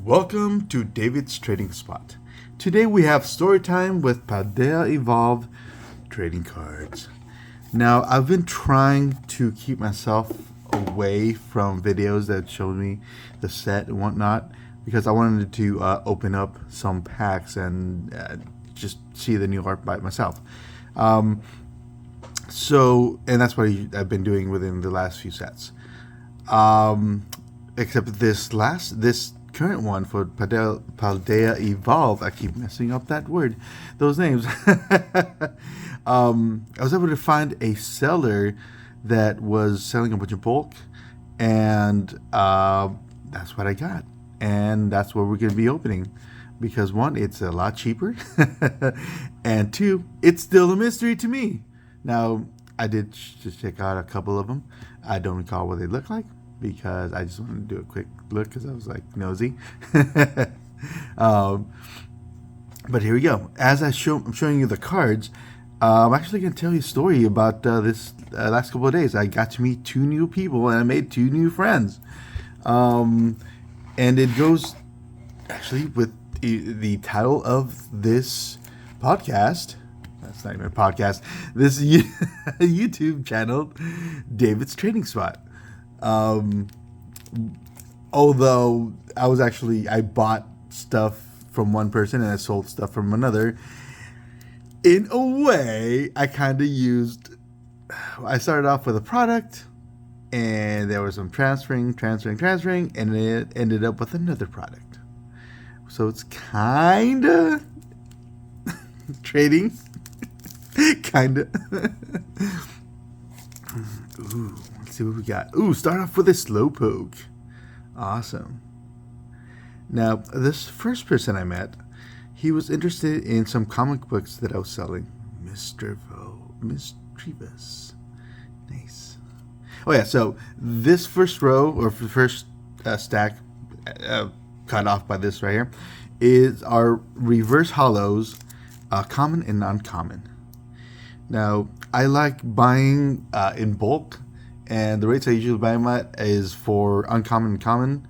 Welcome to David's Trading Spot. Today we have story time with Paldea Evolved trading cards. Now, I've been trying to keep myself away from videos that show me the set and whatnot because I wanted to open up some packs and just see the new art by myself. And that's what I've been doing within the last few sets. Except this current one for Paldea Evolved, I keep messing up those names. I was able to find a seller that was selling a bunch of bulk, and that's what I got. And that's what we're going to be opening. Because one, it's a lot cheaper, and two, it's still a mystery to me. Now, I did just check out a couple of them. I don't recall what they look like, because I just wanted to do a quick look because I was like nosy. But here we go. As I'm showing you the cards, I'm actually going to tell you a story about this last couple of days. I got to meet two new people and I made two new friends. And it goes actually with the title of this podcast. That's not even a podcast. This YouTube channel, David's Trading Spot. Although I bought stuff from one person and I sold stuff from another. In a way, I started off with a product and there was some transferring, and it ended up with another product. So it's kinda trading. Kinda. Ooh. See what we got. Ooh, start off with a slowpoke. Awesome. Now, this first person I met, he was interested in some comic books that I was selling. Mischievous. Nice. Oh yeah, so this first row, or first stack, cut off by this right here, is our reverse hollows, common and uncommon. Now, I like buying in bulk. And the rates I usually buy them at is for uncommon and common.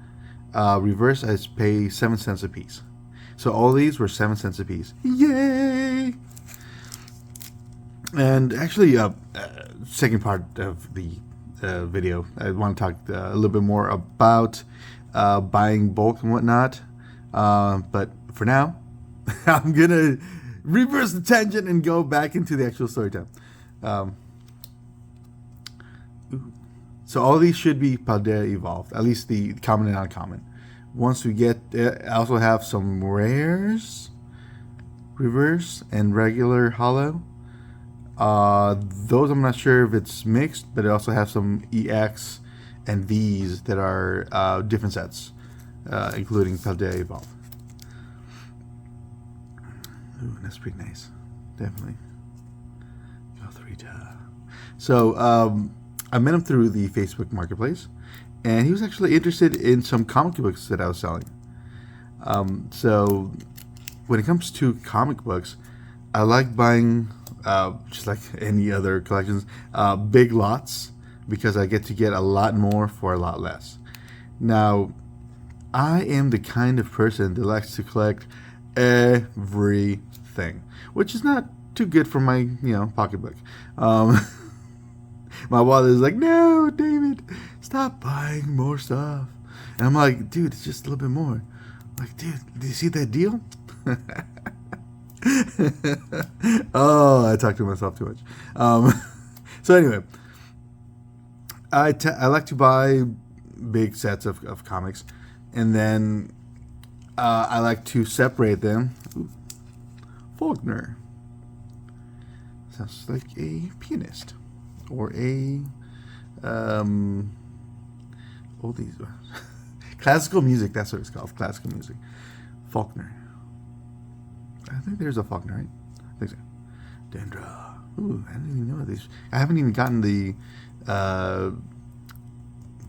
Reverse, I pay 7 cents a piece. So all these were 7 cents a piece. Yay! And actually, second part of the video, I want to talk a little bit more about buying bulk and whatnot. But for now, I'm going to reverse the tangent and go back into the actual story time. So all these should be Paldea Evolved, at least the common and uncommon. Once we get, I also have some rares, reverse and regular hollow. Those I'm not sure if it's mixed, but I also have some EX and Vs that are different sets, including Paldea Evolved. Ooh, that's pretty nice, definitely. So, I met him through the Facebook Marketplace, and he was actually interested in some comic books that I was selling. So, when it comes to comic books, I like buying, just like any other collections, big lots, because I get to get a lot more for a lot less. Now, I am the kind of person that likes to collect everything, which is not too good for my, pocketbook. My wallet is like, no, David, stop buying more stuff. And I'm like, dude, it's just a little bit more. I'm like, dude, do you see that deal? Oh, I talk to myself too much. So anyway, I like to buy big sets of comics, and then I like to separate them. Ooh, Faulkner. Sounds like a pianist. Or a all these classical music, that's what it's called, classical music. Faulkner. I think there's a Faulkner, right? I think so. Dendra. Ooh, I didn't even know these. I haven't even gotten the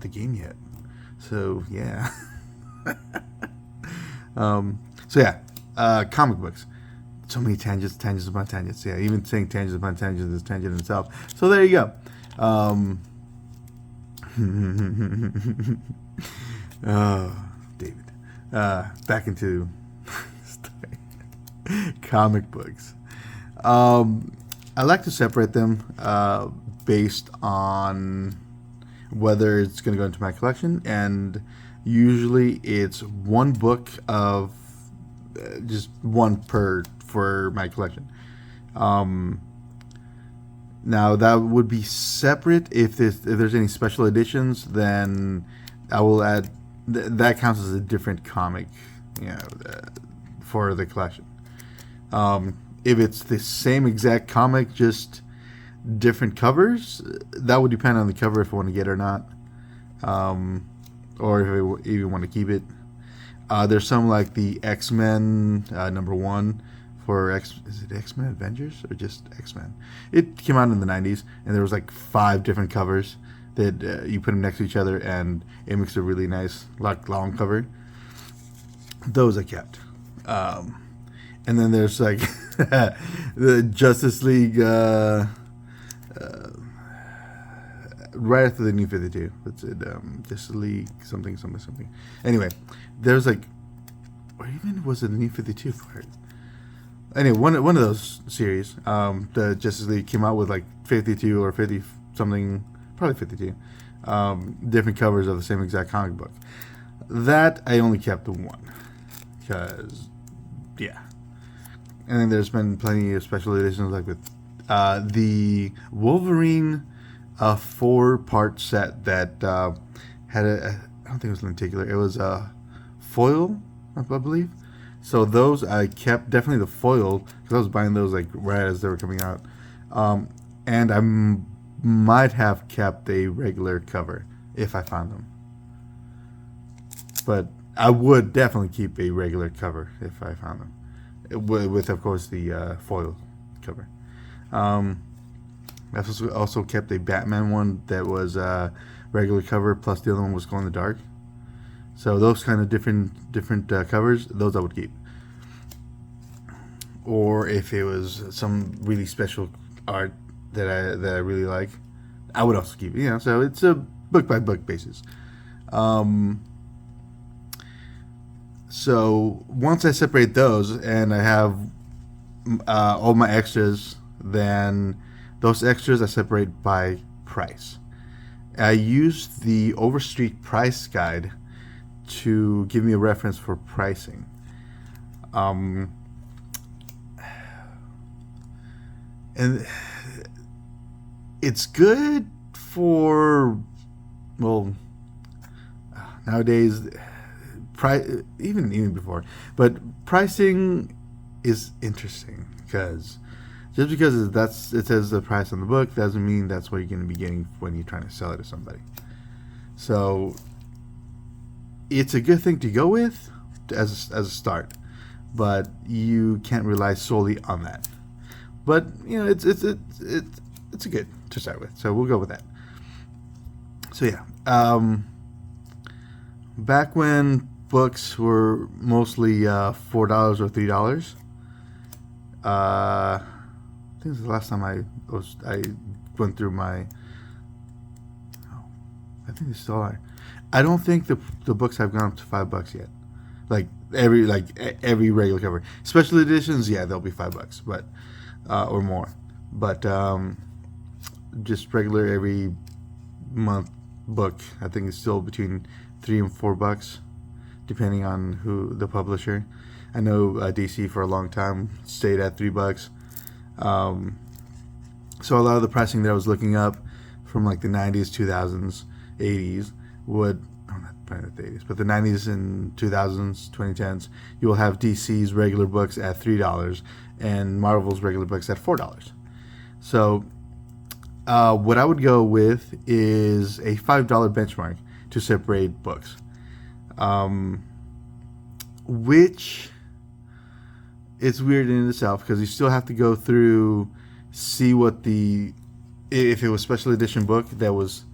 game yet. So yeah. Comic books. So many tangents upon tangents. Yeah, even saying tangents upon tangents is tangent itself. So there you go. Oh, David. Back into comic books. I like to separate them based on whether it's going to go into my collection, and usually it's one book of just one per for my collection. Now that would be separate. If there's any special editions, then I will add that counts as a different comic, for the collection. If it's the same exact comic, just different covers, that would depend on the cover if I want to get it or not, or if I even want to keep it. There's some like the X-Men #1 for is it X-Men Avengers or just X-Men? It came out in the 90s, and there was like 5 different covers that you put them next to each other, and it makes a really nice, like, long cover. Those I kept. And then there's like the Justice League right after the New 52. What's it? Justice League something. Anyway, there's like, or even was it the New 52 part? Anyway, one of those series, the Justice League came out with like 52 or 50 something, probably 52, different covers of the same exact comic book. That I only kept the one, because yeah. And then there's been plenty of special editions, like with the Wolverine 4-part set that had I don't think it was lenticular. It was a foil, I believe. So those I kept, definitely the foil, because I was buying those like right as they were coming out. And I might have kept a regular cover if I found them. But I would definitely keep a regular cover if I found them. With of course, the foil cover. I also kept a Batman one that was regular cover, plus the other one was glow in the dark. So those kind of different covers, those I would keep. Or if it was some really special art that I really like, I would also keep it. So it's a book by book basis. So once I separate those and I have all my extras, then those extras I separate by price. I use the Overstreet price guide to give me a reference for pricing. And it's good for, well, nowadays, even before, but pricing is interesting, because just because it says the price on the book doesn't mean that's what you're going to be getting when you're trying to sell it to somebody. So it's a good thing to go with as a start, but you can't rely solely on that. But it's a good to start with, so we'll go with that. So yeah, back when books were mostly $4 or $3, I think this is the last time I went through my. Oh, I think they still are. I don't think the books have gone up to $5 yet. Like every regular cover, special editions, yeah, they'll be $5, but or more. But just regular every month book, I think it's still between $3 and $4, depending on who the publisher. I know DC for a long time stayed at $3. So a lot of the pricing that I was looking up from like the 90s, 2000s, 80s would, not probably the 80s, but the 90s and 2000s, 2010s, you will have DC's regular books at $3 and Marvel's regular books at $4. So what I would go with is a $5 benchmark to separate books, which it's weird in itself, because you still have to go through, see what if it was special edition book that was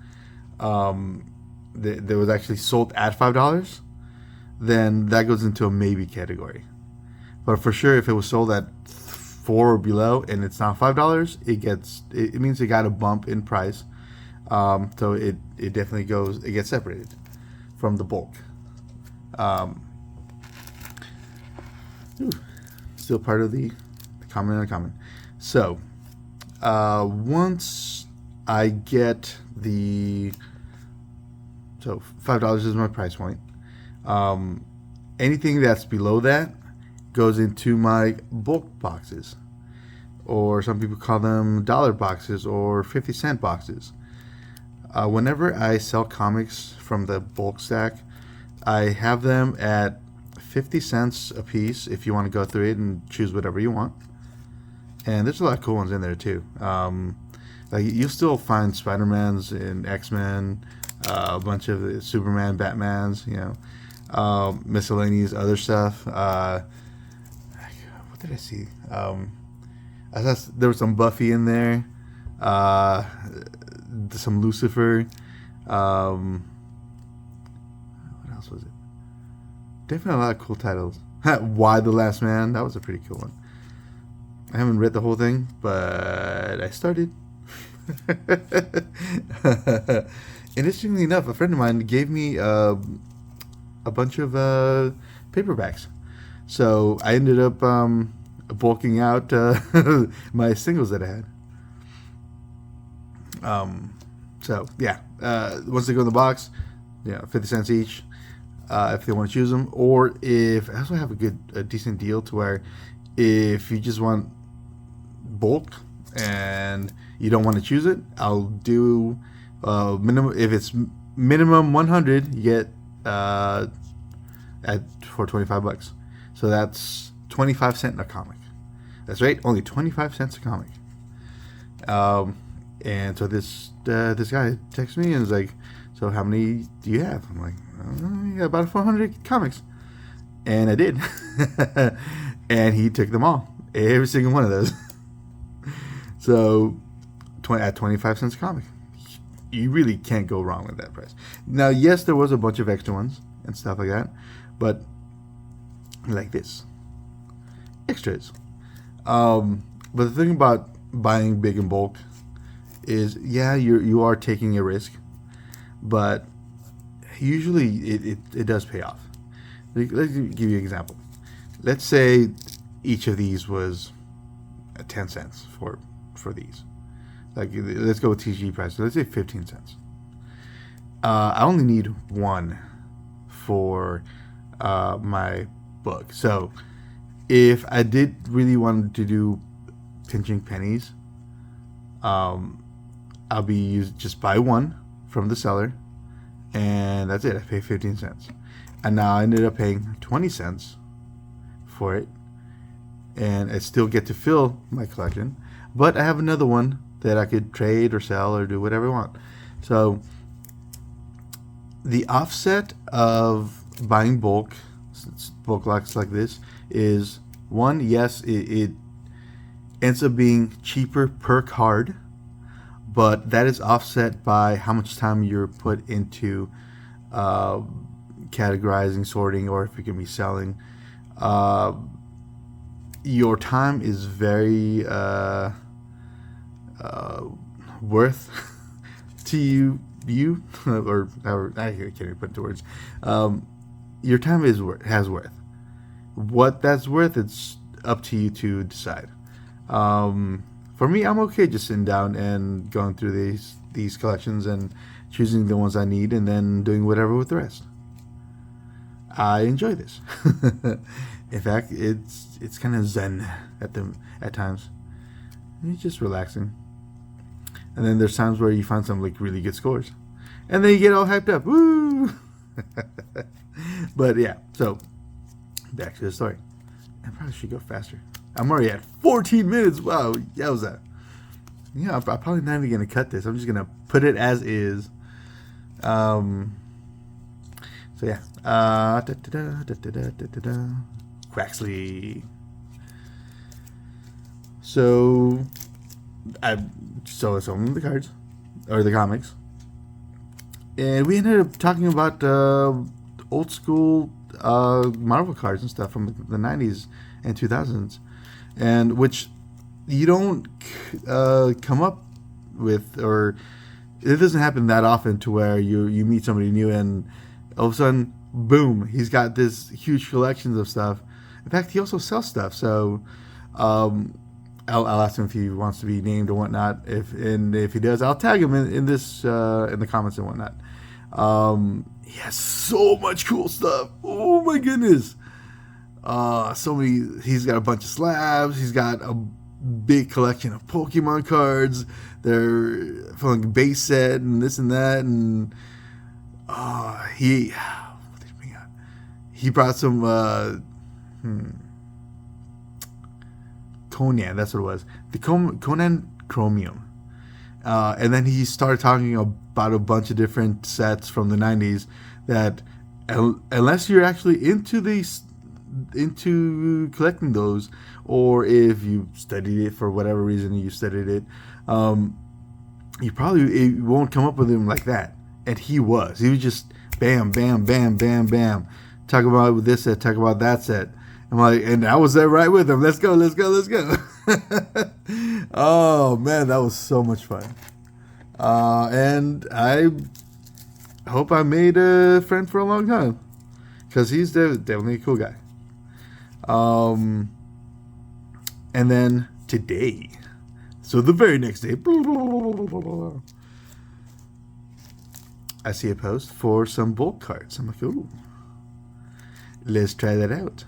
that was actually sold at $5, then that goes into a maybe category. But for sure, if it was sold at $4 or below and it's not $5, it means it got a bump in price. So it definitely gets separated from the bulk. Ooh, still part of the common and uncommon. So, once I get so $5 is my price point. Anything that's below that goes into my bulk boxes, or some people call them dollar boxes or 50-cent boxes. Whenever I sell comics from the bulk stack, I have them at 50 cents a piece if you want to go through it and choose whatever you want. And there's a lot of cool ones in there too. Like you'll still find Spider-Mans and X-Men, a bunch of Superman, Batmans, miscellaneous other stuff. What did I see? There was some Buffy in there, some Lucifer. What else was it? Definitely a lot of cool titles. Why the Last Man? That was a pretty cool one. I haven't read the whole thing, but I started. Interestingly enough, a friend of mine gave me a bunch of paperbacks. So I ended up bulking out my singles that I had. So yeah, once they go in the box, 50 cents each. If they want to choose them, or if I also have a decent deal to where if you just want bulk and you don't want to choose it, I'll do minimum. If it's minimum 100, you get for $25. So that's 25 cents a comic. That's right, only 25 cents a comic. And so this guy texts me and is like, "So how many do you have?" I'm like, "Yeah, about 400 comics," and I did. And he took them all, every single one of those. So, at 25 cents a comic, you really can't go wrong with that price. Now, yes, there was a bunch of extra ones and stuff like that, but like this, extras. But the thing about buying big in bulk is, yeah, you are taking a risk, but usually it does pay off. Let's give you an example. Let's say each of these was 10 cents for these. Like, let's go with TG price. Let's say 15 cents. I only need one for my book. So if I did really want to do pinching pennies, I'll just buy one from the seller, and that's it. I pay 15 cents. And now I ended up paying 20 cents for it, and I still get to fill my collection, but I have another one that I could trade or sell or do whatever I want. So the offset of buying bulk lots like this is, one, yes, it ends up being cheaper per card, but that is offset by how much time you're put into categorizing, sorting, or if you can be selling. Your time is very worth to you or I can't even put it into words. Your time has worth. What that's worth, it's up to you to decide. For me, I'm okay just sitting down and going through these collections and choosing the ones I need and then doing whatever with the rest. I enjoy this. In fact, it's kind of zen at times. It's just relaxing. And then there's times where you find some like really good scores, and then you get all hyped up. Woo! But yeah, so back to the story. I probably should go faster. I'm already at 14 minutes. Wow, yowza. Yeah, I'm probably not even gonna cut this. I'm just gonna put it as is. So yeah. Quaxley. So I saw some of the cards or the comics, and we ended up talking about old school Marvel cards and stuff from the 90s and 2000s, and which you don't come up with, or it doesn't happen that often to where you meet somebody new and all of a sudden, boom, he's got this huge collections of stuff, In fact, he also sells stuff. So um, I'll ask him if he wants to be named or whatnot. If he does, I'll tag him in this in the comments and whatnot. He has so much cool stuff. Oh my goodness. So many. He's got a bunch of slabs. He's got a big collection of Pokemon cards. They're from like base set and this and that. And what did he bring out? He brought some Conan. That's what it was. The Conan Chromium. And then he started talking about a bunch of different sets from the 90s that, unless you're actually into collecting those, or if you studied it for whatever reason you studied it, you probably won't come up with him like that. And he was just bam, bam, bam, bam, bam, talk about this set, talk about that set. I'm like, and I was there right with him. Let's go. Oh man, that was so much fun. And I hope I made a friend for a long time, because he's definitely a cool guy. And then today, so the very next day, I see a post for some bulk cards. I'm like, ooh, let's try that out.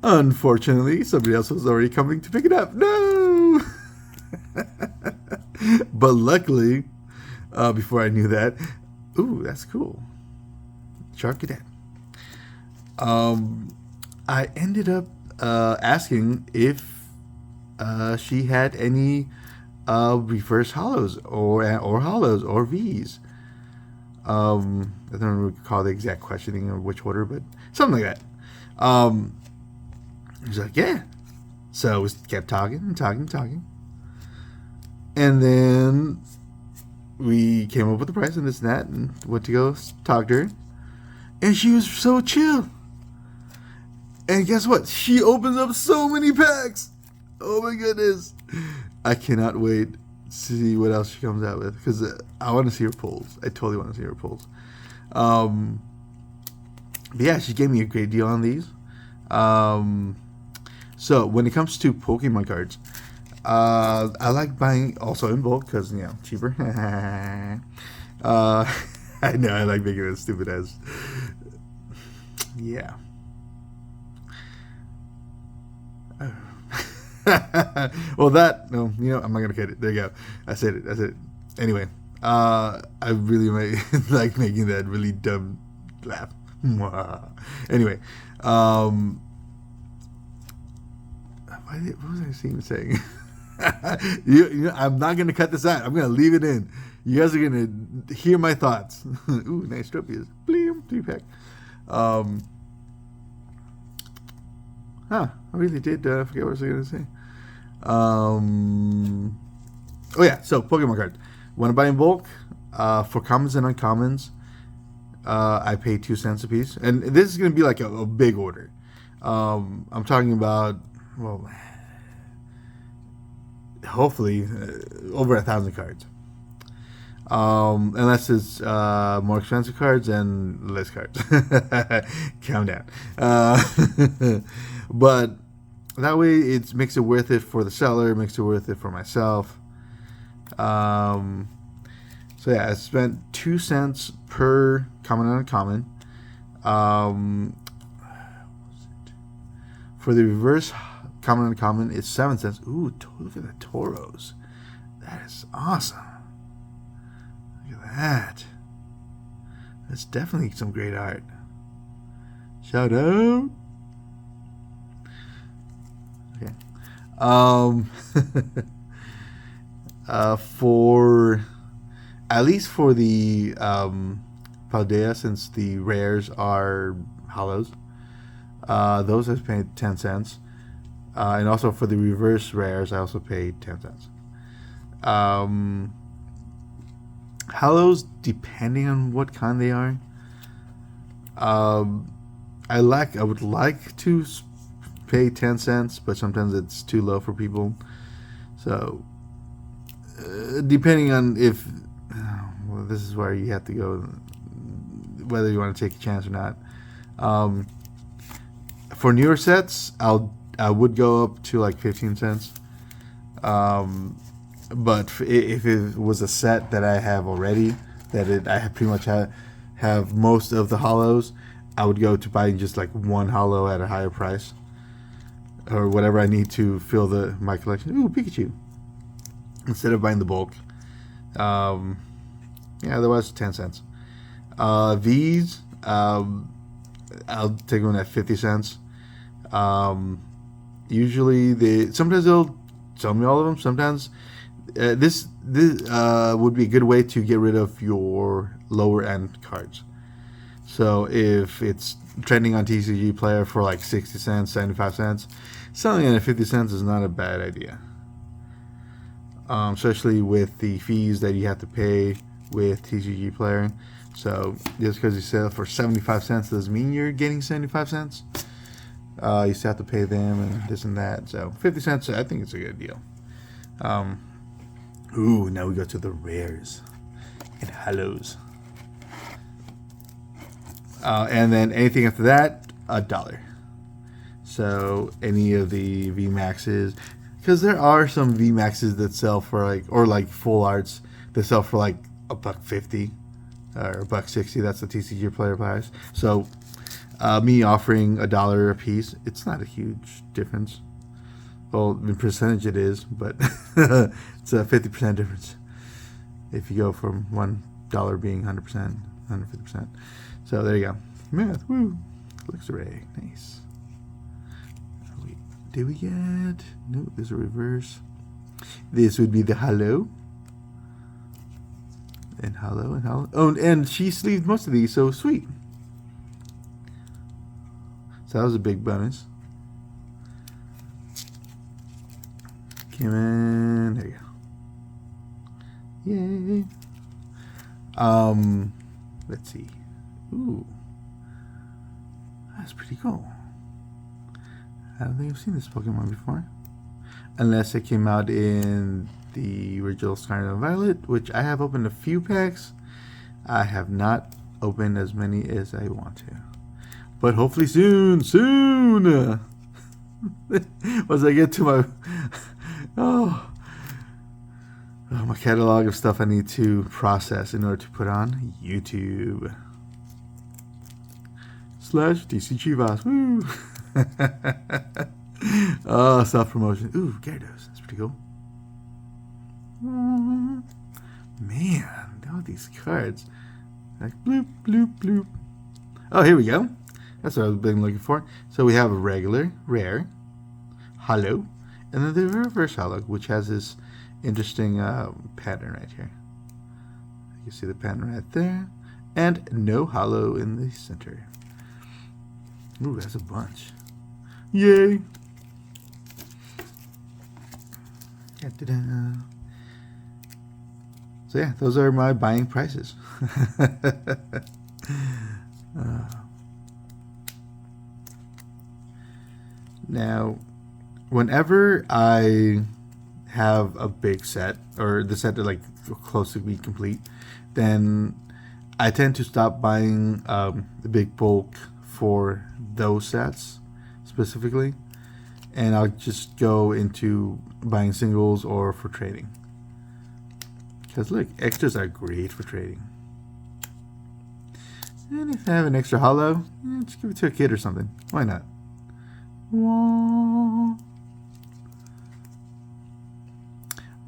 Unfortunately, somebody else was already coming to pick it up. No! But luckily, before I knew that, ooh, that's cool. Sharkadet. I ended up asking if she had any reverse hollows or hollows or V's. I don't recall the exact questioning or which order, but something like that. He's like, yeah. So we kept talking. And then we came up with the price and this and that, and went to go talk to her. And she was so chill. And guess what? She opens up so many packs. Oh my goodness. I cannot wait to see what else she comes out with, because I want to see her pulls. I totally want to see her pulls. But yeah, she gave me a great deal on these. So when it comes to Pokemon cards, I like buying also in bulk because, cheaper. I know, I like making it stupid as. Yeah. Well, I'm not gonna cut it. There you go. I said it. Anyway, I really like making that really dumb laugh. Anyway, what was I saying? I'm not gonna cut this out. I'm gonna leave it in. You guys are gonna hear my thoughts. Ooh, nice Tropius. Bleem, 3-pack. I really did forget what I was gonna say. Oh yeah, so Pokemon cards. When I buy in bulk, for commons and uncommons, I pay 2 cents a piece, and this is gonna be like a big order. I'm talking about, well, hopefully over 1,000 cards. Unless it's more expensive cards and less cards. Calm down. But that way it makes it worth it for the seller, makes it worth it for myself. So yeah, I spent 2 cents per common and uncommon. For the reverse common and uncommon, it's 7 cents. Ooh, look at the Tauros. That is awesome. Look at that. That's definitely some great art. Shout out. Okay. For at least for the Paldea, since the rares are hollows, those I paid 10 cents. And also for the reverse rares, I also paid 10 cents. Hollows, depending on what kind they are, I would like to pay 10 cents, but sometimes it's too low for people. So, depending on if, well, this is where you have to go, whether you want to take a chance or not. For newer sets, I would go up to like 15 cents. But if it was a set that I have already, I have pretty much have most of the hollows, I would go to buying just like one hollow at a higher price, or whatever I need to fill my collection. Ooh, Pikachu! Instead of buying the bulk. Yeah, otherwise 10 cents. These, I'll take one at 50 cents. Usually sometimes they'll sell me all of them. Sometimes this would be a good way to get rid of your lower end cards. So if it's trending on TCG Player for like 60 cents, 75 cents, selling it at 50 cents is not a bad idea. Especially with the fees that you have to pay with TCG Player. So just because you sell for 75 cents doesn't mean you're getting 75 cents. You still have to pay them and this and that. So 50 cents, I think it's a good deal. Ooh, now we go to the rares and hollows. And then anything after that, $1. So any of the VMAXs, because there are some VMAXs that sell for like, or like full arts that sell for like $1.50 or $1.60. That's the TCG Player price. So me offering $1 a piece, it's not a huge difference. Well, in percentage it is, but it's a 50% difference if you go from $1 being 100%, 150%. So there you go. Math, woo. Elixir, nice. Wait, did we get? No, there's a reverse. This would be the hollow. And hollow and hollow. Oh, and she sleeved most of these, so sweet. So that was a big bonus. Come in. There you go. Yay. Let's see. Ooh. That's pretty cool. I don't think I've seen this Pokemon before. Unless it came out in the original Scarlet and Violet, which I have opened a few packs. I have not opened as many as I want to. But hopefully soon. Once I get to my my catalog of stuff I need to process in order to put on YouTube. /DCGVAS. Woo! Oh, self-promotion. Ooh, Gyarados. That's pretty cool. Man, all these cards. Like bloop, bloop, bloop. Oh, here we go. That's what I've been looking for. So we have a regular, rare, hollow, and then the reverse hollow, which has this interesting pattern right here. You can see the pattern right there. And no hollow in the center. Ooh, that's a bunch. Yay! Da-da-da. So yeah, those are my buying prices. Now, whenever I have a big set, or the set that like close to be complete, then I tend to stop buying the big bulk for those sets specifically, and I'll just go into buying singles or for trading. Because look, extras are great for trading. And if I have an extra hollow, just give it to a kid or something. Why not?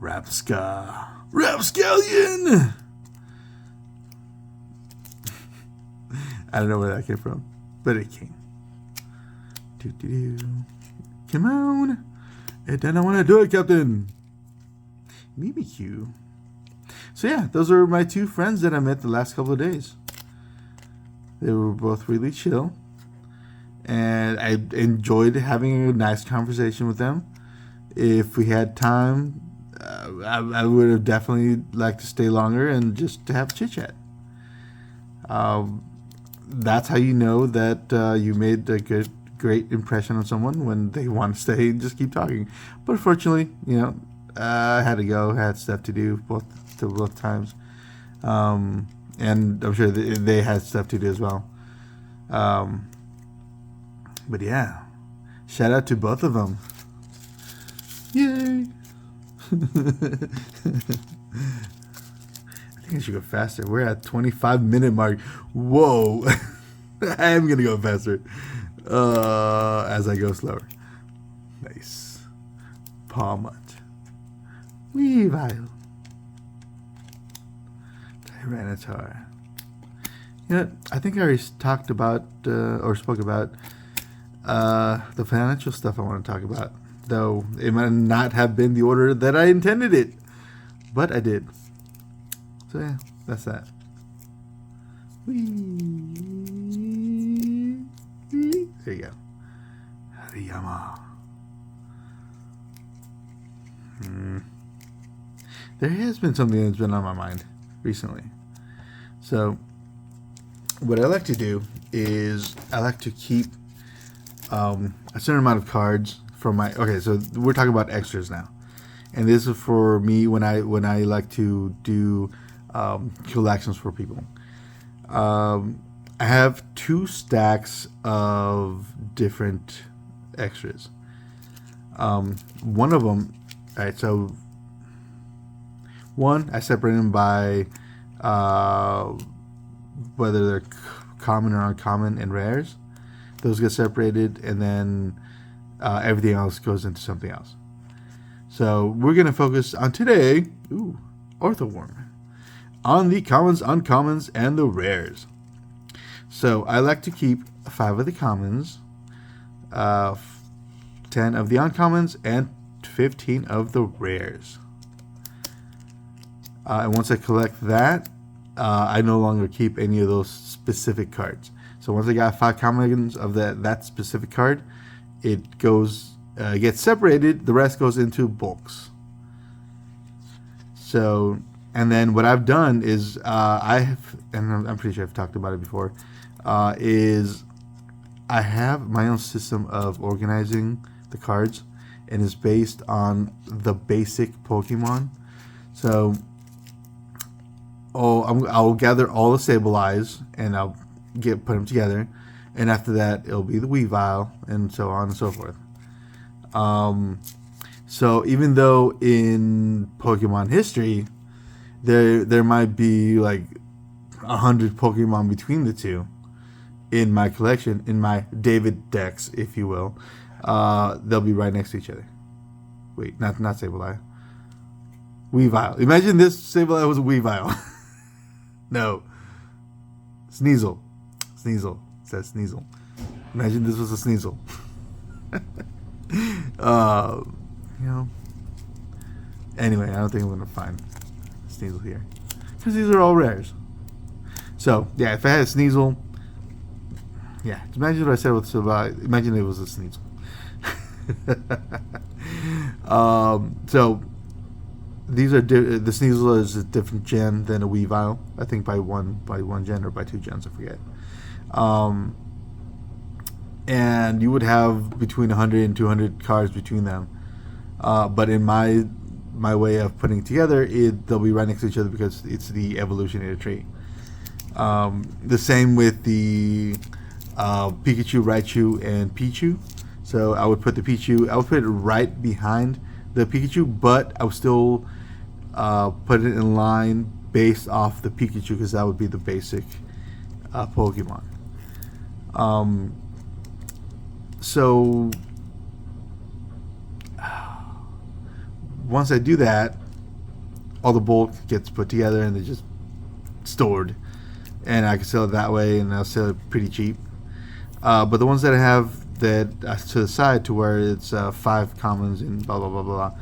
Rapscallion! I don't know where that came from, but it came. Come on! I don't want to do it, Captain! Mimikyu. So yeah, those are my two friends that I met the last couple of days. They were both really chill. And I enjoyed having a nice conversation with them. If we had time, I would have definitely liked to stay longer and just to have a chit chat. That's how you know that you made a great impression on someone, when they want to stay and just keep talking. But unfortunately, I had to go, had stuff to do both times, and I'm sure they had stuff to do as well. But yeah, shout out to both of them. Yay! I think I should go faster. We're at 25-minute mark. Whoa! I am gonna go faster as I go slower. Nice. Palmut. Weavile. Tyranitar. You know, I think I already talked about or spoke about the financial stuff I want to talk about. Though it might not have been the order that I intended it. But I did. So yeah, that's that. Whee! There you go. Hariyama. There has been something that's been on my mind recently. So what I like to do is I like to keep a certain amount of cards from my... Okay, so we're talking about extras now. And this is for me when I like to do collections for people. I have 2 stacks of different extras. One of them, all right, so one I separate them by whether they're common or uncommon and rares. Those get separated, and then everything else goes into something else. So we're going to focus on today, Orthoworm, on the commons, uncommons, and the rares. So I like to keep 5 of the commons, 10 of the uncommons, and 15 of the rares. And once I collect that, I no longer keep any of those specific cards. So once I got 5 commons of that specific card, it goes gets separated. The rest goes into bulks. So, and then what I've done is I'm pretty sure I've talked about it before. Is I have my own system of organizing the cards, and it's based on the basic Pokemon. So, I'll gather all the Sableyes and I'll put them together, and after that it'll be the Weavile, and so on and so forth. So even though in Pokemon history there might be like 100 Pokemon between the two in my collection, in my David decks, if you will, they'll be right next to each other. Wait, not Sableye. Weavile. Imagine this Sableye was a Weavile. No. Sneasel. Sneasel. It says Sneasel. Imagine this was a Sneasel. You know. Anyway, I don't think I'm gonna find Sneasel here, because these are all rares. So yeah, if I had a Sneasel, yeah, imagine what I said with Sableye. Imagine it was a Sneasel. So these are the Sneasel is a different gen than a Weavile. I think by one gen or by 2 gens, I forget. And you would have between 100 and 200 cards between them. But in my way of putting it together, they'll be right next to each other because it's the evolutionary tree. The same with the Pikachu, Raichu, and Pichu. So I would put the Pichu, I would put it right behind the Pikachu, but I would still put it in line based off the Pikachu, because that would be the basic Pokemon. So once I do that, all the bulk gets put together and they're just stored, and I can sell it that way, and I'll sell it pretty cheap. But the ones that I have that to the side, to where it's 5 commons and blah blah blah blah,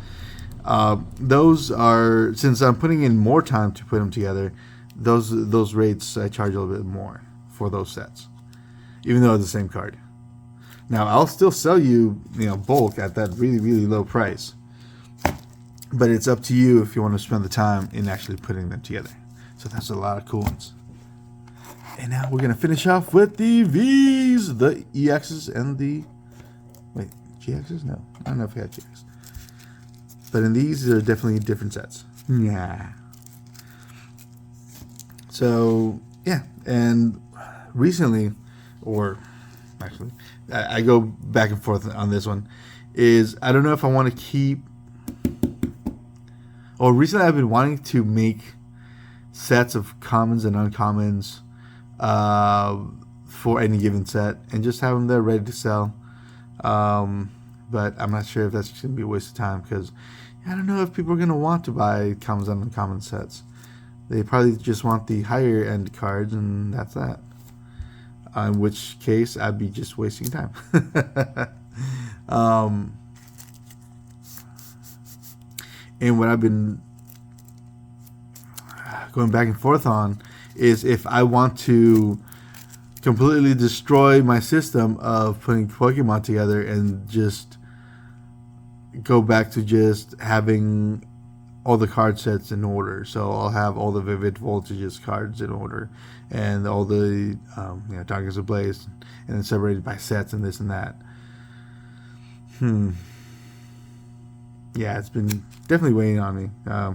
those are, since I'm putting in more time to put them together, those rates I charge a little bit more for those sets, even though it's the same card. Now I'll still sell you, bulk at that really, really low price, but it's up to you if you want to spend the time in actually putting them together. So that's a lot of cool ones. And now we're gonna finish off with the V's, the EXs and the GXs. No, I don't know if we had GX, but in these are definitely different sets. Yeah. So yeah, and recently, or actually, I go back and forth on this one. Is I don't know if I want to keep. Well, recently I've been wanting to make sets of commons and uncommons for any given set and just have them there ready to sell. But I'm not sure if that's going to be a waste of time because I don't know if people are going to want to buy commons and uncommon sets. They probably just want the higher end cards and that's that. In which case I'd be just wasting time. And what I've been going back and forth on is if I want to completely destroy my system of putting Pokemon together and just go back to just having all the card sets in order. So I'll have all the Vivid Voltages cards in order and all the Tigers of Blaze and then separated by sets and this and that. Yeah, it's been definitely weighing on me. I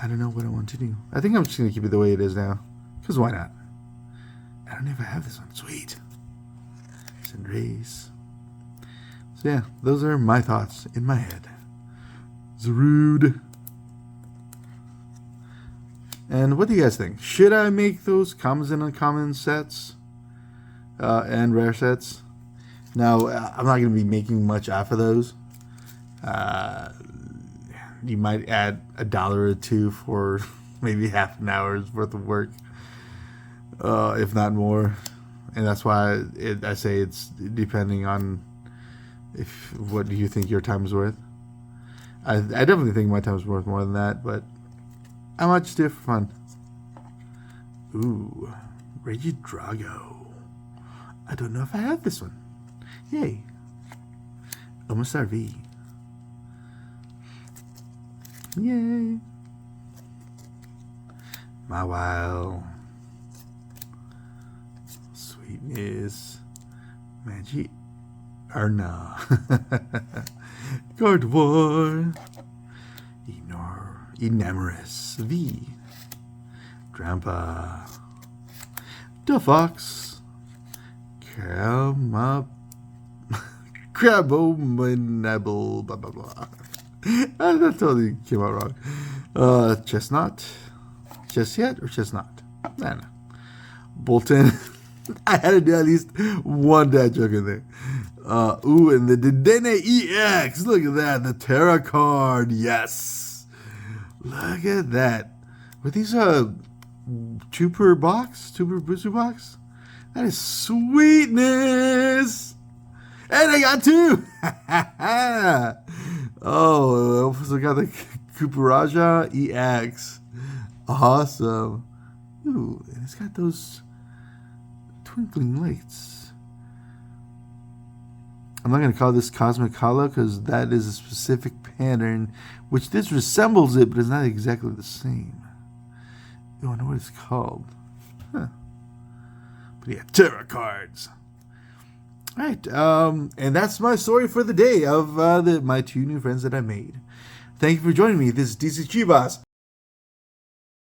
don't know what I want to do. I think I'm just going to keep it the way it is now. Because why not? I don't know if I have this one. Sweet. Cinderace. So yeah, those are my thoughts in my head. Zarude. And what do you guys think? Should I make those commons and uncommon sets? And rare sets? Now, I'm not going to be making much off of those. You might add $1 or $2 for maybe half an hour's worth of work, if not more. And that's why I say it's depending on what do you think your time is worth. I definitely think my time is worth more than that, but I might just do it for fun. Ooh, Regidrago. I don't know if I have this one. Yay. Almost RV. Yay. Mawile. Sweetness. Magic. Arna. Gardevoir. Enamorous. V. Drampa. Dufox. Crabominable. Blah, blah, blah. That totally came out wrong. Chestnut. Chestnut or Chestnut? I don't know. Bolton. I had to do at least one dad joke in there. Ooh, and the Dedenne EX. Look at that. The Terra card. Yes. Look at that. Were these two per box? Two per booster box? That is sweetness. And I got two. Oh, I also got the Kuparaja EX. Awesome. Ooh, and it's got those twinkling lights. I'm not going to call this Cosmic Hollow because that is a specific pattern, which this resembles it, but it's not exactly the same. I wonder what it's called. Huh. But yeah, Terra cards. All right, and that's my story for the day of my two new friends that I made. Thank you for joining me. This is DC Chivas.